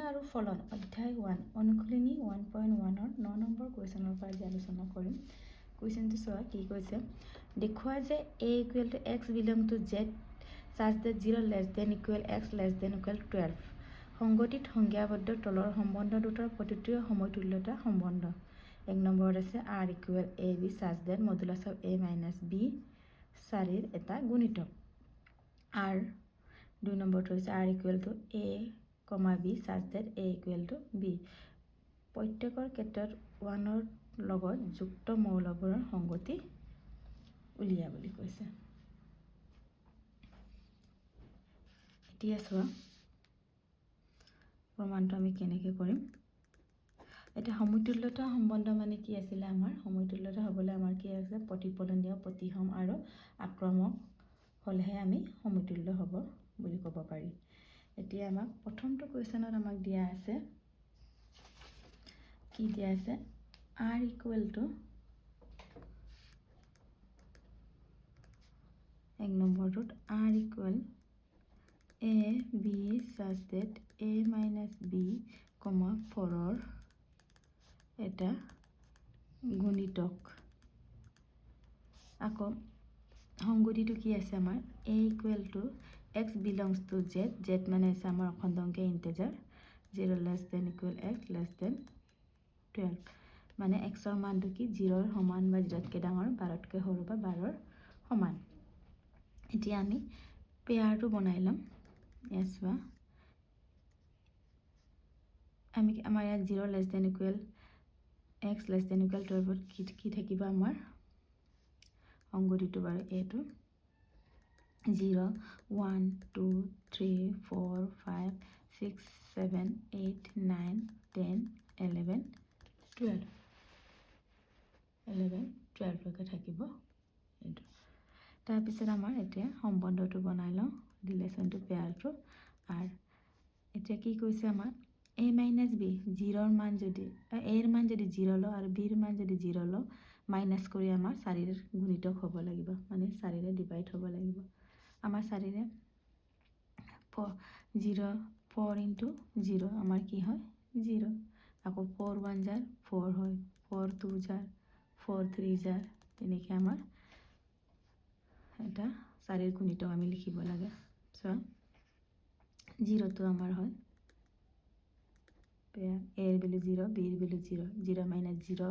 আৰু ফলন অধ্যায় 1 অনুশীলনী 1.1 9 নম্বৰ কুৱেশ্যনৰ পৰা আজি আলোচনা কৰিম। কুৱেশ্যনটো চোৱা কি কৈছে, দেখুওৱা যে a equal to x belong to z such that 0 less than equal x less than equal 12 সংগঠিত সংজ্ঞাবদ্ধ তলৰ সম্বন্ধ দুটাৰ প্ৰতিটোৱে সমতুল্যতা সম্বন্ধ। এক নম্বৰত আছে r equal a b such that modulus of a minus b 4ৰ এটা গুণিতক। r দুই নম্বৰটো হৈছে r equal to a b such that a equal to b প্ৰত্যেকৰ ক্ষেত্ৰত 1ৰ লগত যুক্ত মৌলবোৰৰ সংগতি উলিয়া বুলি কৈছে। এতিয়া চোৱা প্ৰমাণটো আমি কেনেকৈ কৰিম। এটা সমতুল্যতা সম্বন্ধ মানে কি আছিলে, আমাৰ সমতুল্যতা হ'বলৈ আমাৰ কি আছে, প্ৰতিফলনীয় প্ৰতিসম আৰু আক্ৰমক হ'লেহে আমি সমতুল্য হ'ব বুলি ক'ব পাৰি। এতিয়া আমাক প্ৰথমটো কুৱেশ্যনত আমাক দিয়া আছে, কি দিয়া আছে, r equal to এক নম্বৰটোত r equal a b such that a minus b, 4ৰ এটা গুণিতক। আকৌ সংগতিটো কি আছে আমাৰ a equal to x belongs to z, z মানে আছে আমাৰ অখণ্ড অংকীয়া integer, 0 less than equal x less than 12 মানে xৰ মানটো কি 0ৰ সমান বা 0তকৈ ডাঙৰ, 12তকৈ সৰু বা 12ৰ সমান। এতিয়া আমি পেয়াৰটো বনাই ল'ম। চোৱা আমি আমাৰ ইয়াত 0 less than equal x less than equal 12ত কি থাকিব আমাৰ সংগতিটো বাৰু এইটো 0 1 2 3 4 5 6 7 8 9 10 11 12 লৈকে থাকিব এইটো। তাৰপিছত আমাৰ এতিয়া সম্বন্ধটো বনাই লওঁ, ৰিলেশ্যনটো পেয়াৰটো। আৰু এতিয়া কি কৈছে আমাৰ a মাইনাছ b, 0ৰ মান যদি aৰ মান যদি 0 লওঁ আৰু bৰ মান যদি 0 লওঁ, মাইনাছ কৰি আমাৰ 4ৰ গুণিতক হ'ব লাগিব, মানে 4ৰে ডিভাইড হ'ব লাগিব। আমাৰ 4ৰে 4 ইনটু 0 আমাৰ কি হয় 0। আকৌ 4 1 জাৰ 4 হয়, 4 2 জাৰ 4 3 জাৰ, তেনেকৈ আমাৰ এটা 4ৰ গুণিতক আমি লিখিব লাগে। চোৱা 0টো আমাৰ হয় পেয়াৰ, এৰ ভেলু 0 বিৰ ভেলু 0, 0 মাইনাছ 0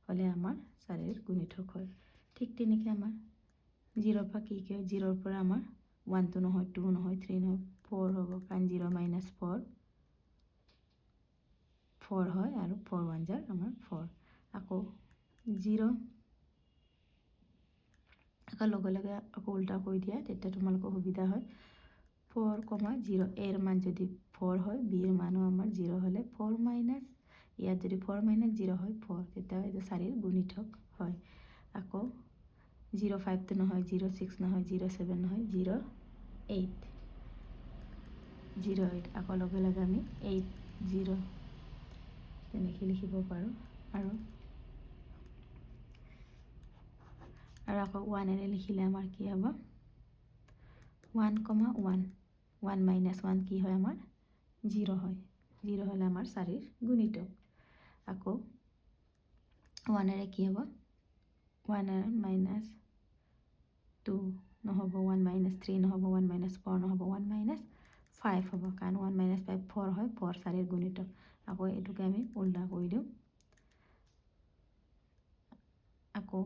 হ'লে আমাৰ 4ৰ গুণিতক হয়। ঠিক তেনেকৈ আমাৰ 0ৰ পৰা কি হয়, 0ৰ পৰা আমাৰ 1 নহয় 2 নহয় 3 নহয় 4 হ'ব, কাৰণ 0 মাইনাছ 4 হয় আৰু 4 1 জাৰ আমাৰ 4। আকৌ 0 আকৌ লগে লগে আকৌ উল্টা কৰি দিয়া, তেতিয়া তোমালোকৰ সুবিধা হয়। 4 0 এৰ মান যদি 4 হয়, বিৰ মানো আমাৰ 0 হ'লে 4 মাইনাছ, ইয়াত যদি 4 মাইনাছ 0 হয় 4, তেতিয়া এইটো 4ৰ গুণিতক হয়। আকৌ 0 5টো নহয়, 0 6 নহয়, 0 7 নহয়, 0 8 আকৌ লগে লগে আমি 8 0 তেনেকৈ লিখিব পাৰোঁ। আৰু আকৌ 1ৰে লিখিলে আমাৰ কি হ'ব, 1 মাইনাছ 1 কি হয় আমাৰ 0 হয়, 0 হ'লে আমাৰ 4ৰ গুণিতক। আকৌ 1ৰে কি হ'ব, 1 মাইনাছ 2 নহ'ব, 1 মাইনাছ 3 নহ'ব, 1 মাইনাছ 4 নহ'ব, 1 মাইনাছ 5 হ'ব, কাৰণ 1 মাইনাছ 5 4 হয়, 4 4ৰ গুণিতক। আকৌ এইটোকে আমি উল্টা কৰি দিওঁ, আকৌ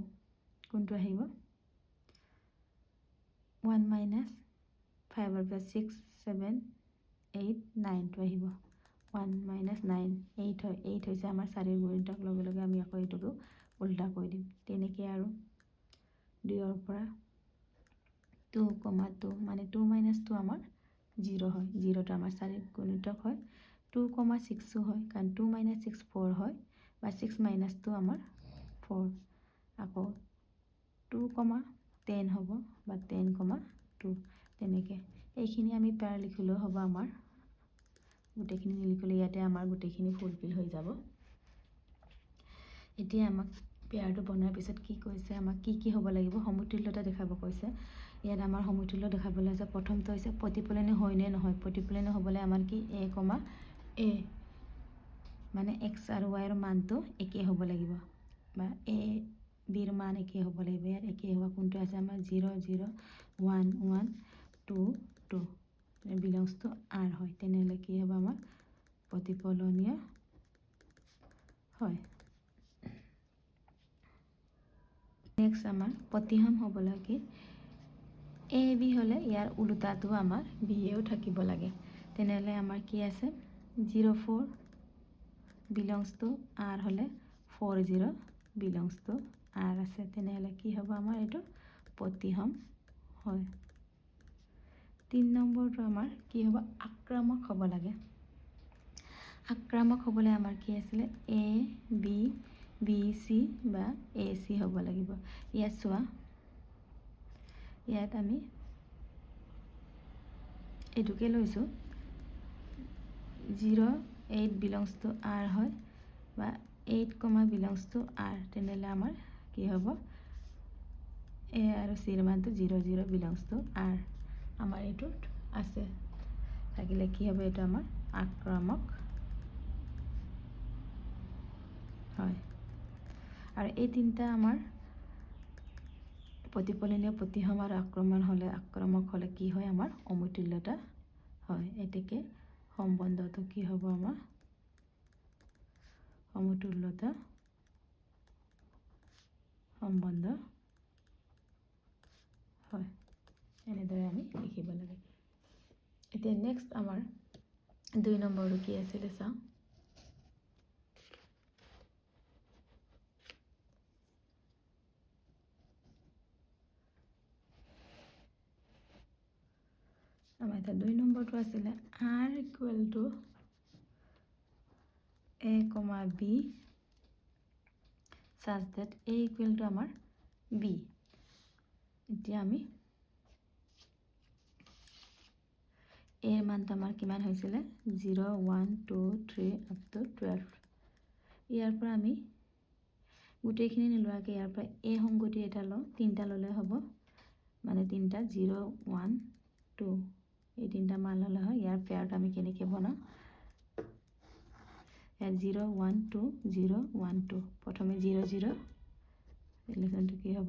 কোনটো আহিব, 1 মাইনাছ 5ৰ পৰা 6 7 8 9টো আহিব, 1 মাইনাছ 9 8 হয়, 8 হৈছে আমাৰ 4ৰ গুণিতক। লগে লগে আমি আকৌ এইটোকো উল্টা কৰি দিম। তেনেকৈ আৰু 2ৰ পৰা 2 2 মানে 2 মাইনাছ 2 আমাৰ 0 হয়, 0টো আমাৰ 4ৰ গুণিতক হয়। 2 6ও হয়, কাৰণ 2 মাইনাছ 6 4 হয়, বা 6 মাইনাছ 2 আমাৰ 4। আকৌ 2 10 হ'ব, বা 10 2 তেনেকৈ এইখিনি আমি পেয়াৰ লিখিলেও হ'ব। আমাৰ গোটেইখিনি নিলিখিলে ইয়াতে আমাৰ গোটেইখিনি ফুলফিল হৈ যাব। এতিয়া আমাক পেয়াৰটো বনোৱাৰ পিছত কি কৈছে, আমাক কি হ'ব লাগিব, সমতুল্যতা দেখাব কৈছে। ইয়াত আমাৰ সমতুল্য দেখাবলৈ আছে, প্ৰথমটো হৈছে প্ৰতিফলনী হয় নে নহয়। প্ৰতিফলনী হ'বলৈ আমাৰ কি a এ মানে এক্স আৰু ৱাইৰ মানটো একেই হ'ব লাগিব বা এ বিৰ মান একেই হ'ব লাগিব ইয়াত একেই হোৱা কোনটো আছে আমাৰ 0 0 1 1 2 2 বিলংছ টু আৰ হয় তেনেহ'লে কি হ'ব আমাৰ প্ৰতিফলনীয় হয় নেক্সট আমাৰ প্ৰতিসম হ'ব লাগে এ বি হ'লে ইয়াৰ উল্টাটো আমাৰ বি এও থাকিব লাগে তেনেহ'লে আমাৰ কি আছে 0 4 belongs to r হলে 4 0 belongs to r আছে তেনেহ'লে কি হ'ব আমাৰ এইটো প্ৰতিসম হয় 3 নম্বৰটো আমাৰ কি হ'ব আক্ৰামক হ'ব লাগে আক্ৰামক হ'বলৈ আমাৰ কি আছিলে এ বি বি চি বা এ চি হ'ব লাগিব ইয়াত চোৱা ইয়াত আমি এইটোকে লৈছোঁ 0 8 belongs to r হয় বা 8 belongs to r তেনেহ'লে আমাৰ কি হ'ব এ আৰু চিৰ মানটো 0 0 belongs to r আমাৰ এইটোত আছে থাকিলে কি হ'ব এইটো আমাৰ আক্ৰামক হয় আৰু এই তিনিটা আমাৰ প্ৰতিফলনীয় প্ৰতিসম আৰু আক্ৰামক হ'লে কি হয় আমাৰ অমূল্যতা হয় এতেকে সম্বন্ধটো কি হ'ব আমাৰ সমতুল্যতা সম্বন্ধ হয় এনেদৰে আমি লিখিব লাগে এতিয়া নেক্সট আমাৰ 2 নম্বৰটো কি আছিলে চাওঁ আমাৰ এটা 2 নম্বৰটো আছিলে r equal to a, b such that a equal to আমাৰ b এতিয়া আমি a এৰ মানটো আমাৰ কিমান হৈছিলে 0 1 2 3 up to 12 ইয়াৰ পৰা আমি গোটেইখিনি নিলোৱাকৈ ইয়াৰ পৰা a সংগতি এটা লওঁ তিনটা ল'লে হ'ব মানে তিনটা 0 1 2 এই তিনটা মান ল'লে হয় ইয়াৰ পেয়াৰটো আমি কেনেকৈ বনাওঁ ইয়াত 0 1 2 0 1 2 প্ৰথমে 0 0 ৰিলেশ্যনটো কি হ'ব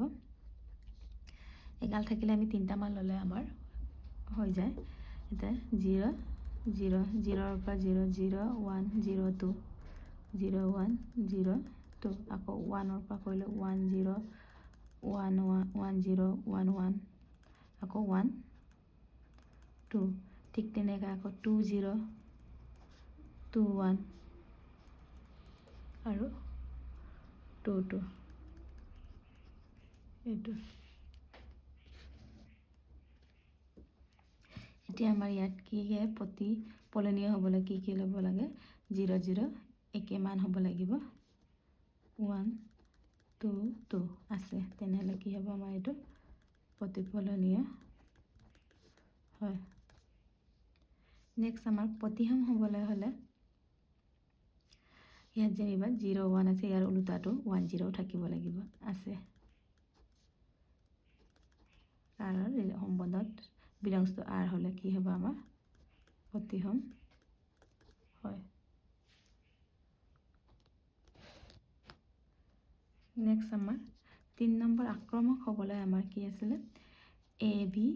এগাল থাকিলে আমি তিনটা মান ল'লে আমাৰ হৈ যায় এটা 0 0 0 পৰা 0 0 1 0 2 0 1 0 2 আকৌ 1 পৰা কৰিলে 1 0 1 1 0 1 1 আকৌ 1 2 ঠিক তেনেকৈ আকৌ 2 0 2 1 আৰু 2 2 এইটো এতিয়া আমাৰ ইয়াত কি প্ৰতিফলনীয় হ'বলৈ কি ল'ব লাগে 0 0 একে মান হ'ব লাগিব 1 2 2 আছে তেনেহ'লে কি হ'ব আমাৰ এইটো প্ৰতিফলনীয় হয় নেক্সট আমাৰ প্ৰতিসম হ'বলৈ হ'লে ইয়াত যেনিবা 0 1 আছে ইয়াৰ উল্টাটো 1 0 থাকিব লাগিব আছে কাৰণ সম্বন্ধত belongs to r হ'লে কি হ'ব আমাৰ প্ৰতিসম হয় নেক্সট আমাৰ 3 নম্বৰ আক্ৰমক হ'বলৈ আমাৰ কি আছিলে এ বি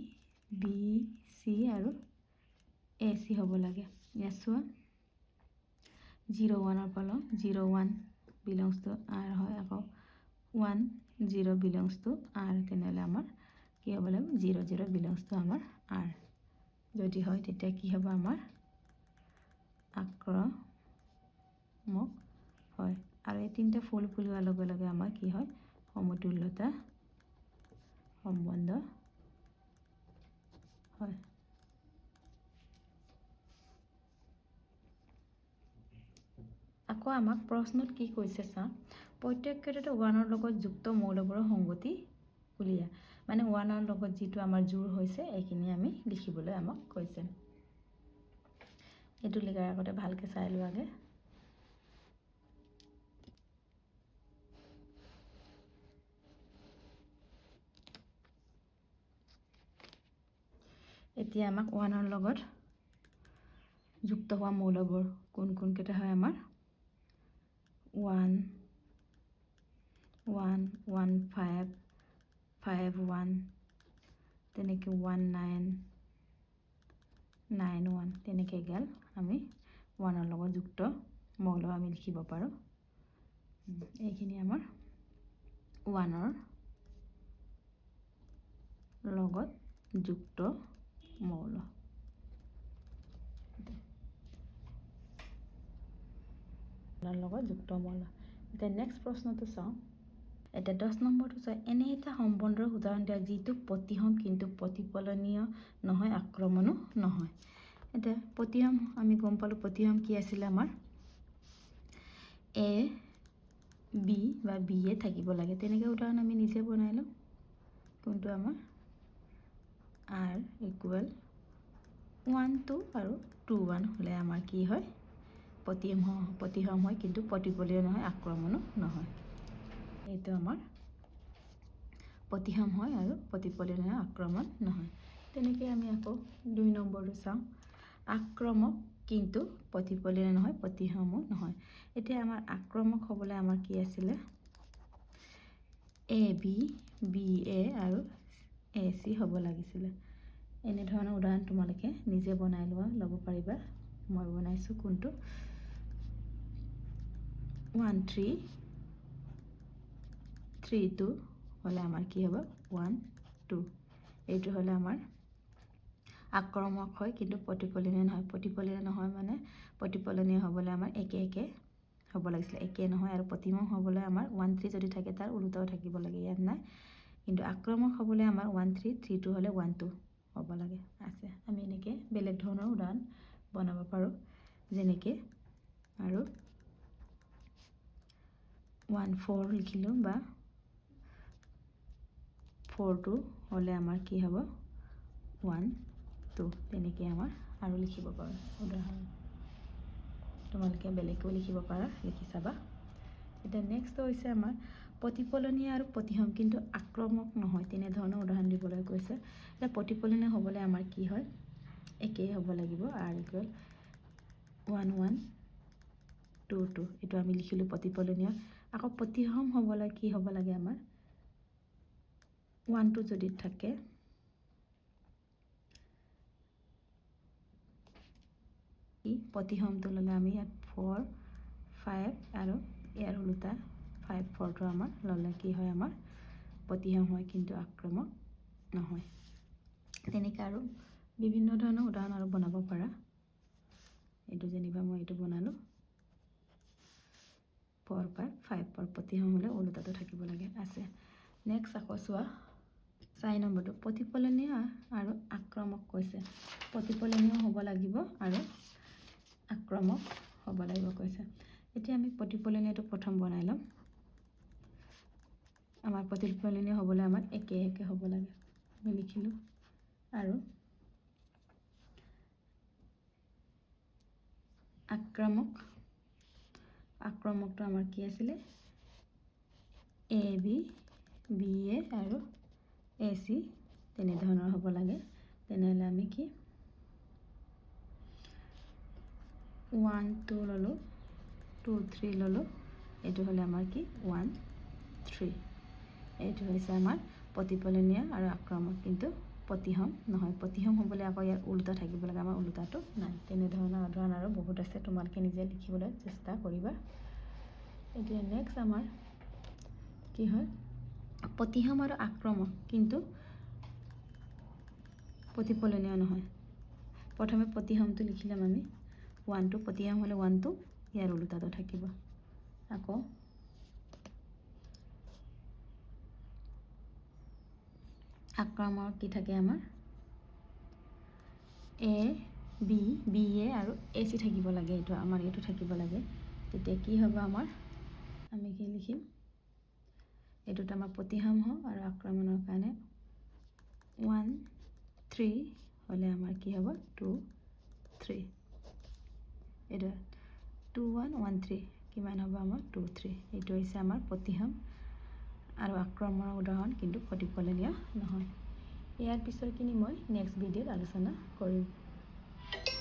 বি চি আৰু এ চি হ'ব লাগে ইয়াত চোৱা 0 1 পৰা 0 1 belongs to r হয় আকৌ 1 0 belongs to r তেনেহ'লে আমাৰ কি হ'ব লাগিব 0 0 belongs to আমাৰ r যদি হয় তেতিয়া কি হ'ব আমাৰ আক্ৰমক হয় আৰু এই তিনটা ফুল হোৱাৰ লগে লগে আমাৰ কি হয় সমতুল্যতা সম্বন্ধ হয় আকৌ আমাক প্ৰশ্নত কি কৈছে চা প্ৰত্যেক ক্ষেত্ৰতে 1ৰ লগত যুক্ত মৌলবোৰৰ সংগতি উলিয়া মানে 1ৰ লগত যিটো আমাৰ জোৰ হৈছে এইখিনি আমি লিখিবলৈ আমাক কৈছে এইটো লিখাৰ আগতে ভালকৈ চাই লোৱাগে এতিয়া আমাক 1ৰ লগত যুক্ত হোৱা মৌলবোৰ কোন কোনকেইটা হয় আমাৰ 1 1 1 5 5 1 তেনেকৈ 1 9 9 1 তেনেকৈ গ'ল আমি 1ৰ লগত যুক্ত মৌল আমি লিখিব পাৰোঁ এইখিনি আমাৰ 1ৰ লগত যুক্ত মৌল লগত যুক্ত মৌল এতিয়া নেক্সট প্ৰশ্নটো চাওঁ এতিয়া 10 নম্বৰটো চাওঁ এনে এটা সম্বন্ধৰ উদাহৰণ দিয়া যিটো প্ৰতিসম কিন্তু প্ৰতিফলনীয় নহয় আক্ৰমণো নহয় এতিয়া প্ৰতিসম আমি গম পালোঁ প্ৰতিসম কি আছিলে আমাৰ এ বি বা বি এ থাকিব লাগে তেনেকৈ উদাহৰণ আমি নিজে বনাই লওঁ কোনটো আমাৰ r ইকুৱেল 1 2 আৰু 2 1 হ'লে আমাৰ কি হয় প্ৰতিসম হয় কিন্তু প্ৰতিফলনীয় নহয় আক্ৰমণো নহয় এইটো আমাৰ প্ৰতিসম হয় আৰু প্ৰতিফলনীয় আক্ৰমণ নহয় তেনেকৈ আমি আকৌ 2 নম্বৰটো চাওঁ আক্ৰমক কিন্তু প্ৰতিফলনীয় নহয় প্ৰতিসমো নহয় এতিয়া আমাৰ আক্ৰমক হ'বলৈ আমাৰ কি আছিলে এ বি বি এ আৰু এ চি হ'ব লাগিছিলে এনেধৰণৰ উদাহৰণ তোমালোকে নিজে বনাই ল'ব পাৰিবা মই বনাইছোঁ কোনটো 1 3 3 2 হ'লে আমাৰ কি হ'ব 1 2 এইটো হ'লে আমাৰ আক্ৰমক হয় কিন্তু প্ৰতিফলনীয় নহয় মানে প্ৰতিফলনীয় হ'বলৈ আমাৰ একে একে হ'ব লাগিছিলে একে নহয় আৰু প্ৰতিসম হ'বলৈ আমাৰ 1 3 যদি থাকে তাৰ উল্টাও থাকিব লাগে ইয়াত নাই কিন্তু আক্ৰমক হ'বলৈ আমাৰ 1 3 3 2 হ'লে 1 2 হ'ব লাগে আছে আমি এনেকৈ বেলেগ ধৰণৰ উদাহৰণ বনাব পাৰোঁ যেনেকৈ আৰু 1 4 লিখিলোঁ বা 4 2 হ'লে আমাৰ কি হ'ব 1 2 তেনেকৈ আমাৰ আৰু লিখিব পাৰোঁ উদাহৰণ তোমালোকে বেলেগেও লিখিব পাৰা লিখি চাবা এতিয়া নেক্সট হৈছে আমাৰ প্ৰতিফলনীয় আৰু প্ৰতিসম কিন্তু আক্ৰমক নহয় তেনেধৰণৰ উদাহৰণ দিবলৈ কৈছে এতিয়া প্ৰতিফলনীয় হ'বলৈ আমাৰ কি হয় একেই হ'ব লাগিব r ইকুৱেল 1 1 2 2 এইটো আমি লিখিলোঁ প্ৰতিফলনীয় আকৌ প্ৰতিসম হ'বলৈ কি হ'ব লাগে আমাৰ 1 2 যদি থাকে প্ৰতিসমটো ল'লে আমি ইয়াত 4 5 আৰু ইয়াৰ উল্টা 5 4টো আমাৰ ল'লে কি হয় আমাৰ প্ৰতিসম হয় কিন্তু আক্ৰমক নহয় তেনেকৈ আৰু বিভিন্ন ধৰণৰ উদাহৰণ আৰু বনাব পাৰা এইটো যেনিবা মই এইটো বনালোঁ 4 5 5 প্ৰতিসম হ'লে উল্টাটো থাকিব লাগে আছে নেক্সট আকৌ চোৱা 4 নম্বৰটো প্ৰতিফলনীয় আৰু আক্ৰমক কৈছে প্ৰতিফলনীয় হ'ব লাগিব আৰু আক্ৰমক হ'ব লাগিব কৈছে এতিয়া আমি প্ৰতিফলনীয়টো প্ৰথম বনাই ল'ম আমাৰ প্ৰতিফলনীয় হ'বলৈ আমাৰ একে একে হ'ব লাগে আমি লিখিলোঁ আৰু আক্ৰমকটো আমাৰ কি আছিলে এ বি বি এ আৰু এ চি তেনেধৰণৰ হ'ব লাগে তেনেহ'লে আমি কি 1 2 ল'লোঁ 2 3 ল'লোঁ এইটো হ'লে আমাৰ কি 1 3 এইটো হৈছে আমাৰ প্ৰতিফলনীয় আৰু আক্ৰমক কিন্তু প্ৰতিসম নহয় প্ৰতিসম হ'বলৈ আকৌ ইয়াৰ উল্টা থাকিব লাগে আমাৰ উল্টাটো নাই তেনেধৰণৰ উদাহৰণ আৰু বহুত আছে তোমালোকে নিজে লিখিবলৈ চেষ্টা কৰিবা এতিয়া নেক্সট আমাৰ কি হয় প্ৰতিসম আৰু আক্ৰমক কিন্তু প্ৰতিফলনীয় নহয় প্ৰথমে প্ৰতিসমটো লিখিলাম আমি 1 2 প্ৰতিসম হ'লে 1 2 ইয়াৰ উল্টাটো থাকিব আকৌ আক্ৰমক কি থাকে আমাৰ এ বি বি এ আৰু এ চি থাকিব লাগে এইটো আমাৰ এইটো থাকিব লাগে তেতিয়া কি হ'ব আমাৰ আমি কি লিখিম এইটোত আমাৰ প্ৰতিসম হ'ব আৰু আক্ৰমণৰ কাৰণে 1 3 হ'লে আমাৰ কি হ'ব 2 3 এইটো 2 1 1 3 কিমান হ'ব আমাৰ 2 3 এইটো হৈছে আমাৰ প্ৰতিসম আৰু আক্ৰমণৰ উদাহৰণ কিন্তু প্ৰতিফলনীয় নহয় ইয়াৰ পিছৰখিনি মই নেক্সট ভিডিঅ'ত আলোচনা কৰিম